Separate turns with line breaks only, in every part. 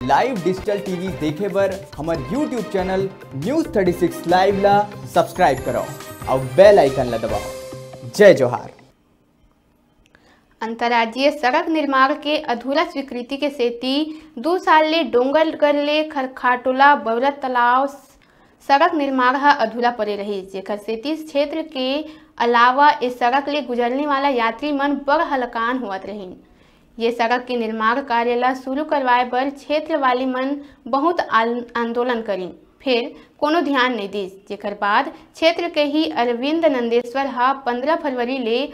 Live digital TV देखे बर हमार यूट्यूब चैनल न्यूज़ 36 लाइव ला सब्सक्राइब करो और बेल आइकन ला दबाओ। जय जोहार।
अंतर्राज्यीय सड़क निर्माण के अधूरा स्वीकृति के सेती 2 साल ले डोंगरगढ़ ले खरखाटोला बौरत तालाब सड़क निर्माण अधूरा पड़े रही, जेकर सेती इस क्षेत्र के अलावा इस सड़क ले गुजरने वाला यात्री मन बड़ हलकान होवत रहीन। ये सड़क के निर्माण कार्य ला शुरू करवाए बर क्षेत्र वाली मन बहुत आंदोलन करी, फिर कोनो ध्यान नहीं दी, जेकर बाद क्षेत्र के ही अरविंद नंदेश्वर 15 फरवरी ले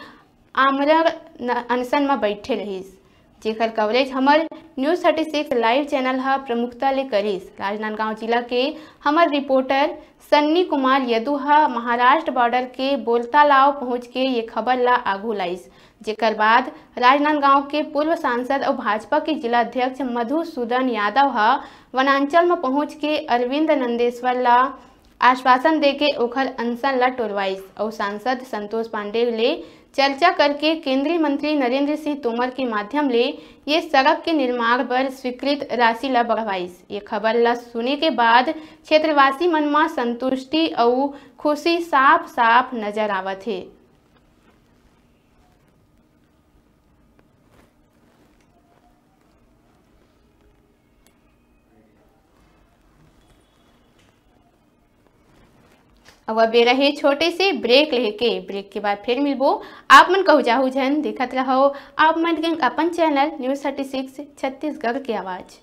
आमरण अनशन में बैठे रहीस, जेकर कवरेज हमार न्यूज़ 36 लाइव चैनल प्रमुखता ले करीस। राजनांदगांव जिला के हमार रिपोर्टर सन्नी कुमार यदु महाराष्ट्र बॉर्डर के बोलतालाव पहुंच के ये खबर ला आगू लाइस, जेकर बाद राजनांदगांव के पूर्व सांसद और भाजपा के जिला अध्यक्ष मधुसूदन यादव वनांचल में पहुंच के अरविंद नंदेश्वर ला आश्वासन देके ओखर अनशन ला टोरवाइस और सांसद संतोष पांडे ले चर्चा करके केंद्रीय मंत्री नरेंद्र सिंह तोमर के माध्यम ले ये सड़क के निर्माण पर स्वीकृत राशि ला बढ़वाइस। ये खबर ला सुने के बाद क्षेत्रवासी मन में संतुष्टि और खुशी साफ साफ नजर आवत है। अब बेरा है छोटे से ब्रेक लेके, ब्रेक के बाद फिर मिलबो। आप मन कहू जाहू जन देखत रहो आप मन के अपन चैनल न्यूज़ 36 छत्तीसगढ़ की आवाज़।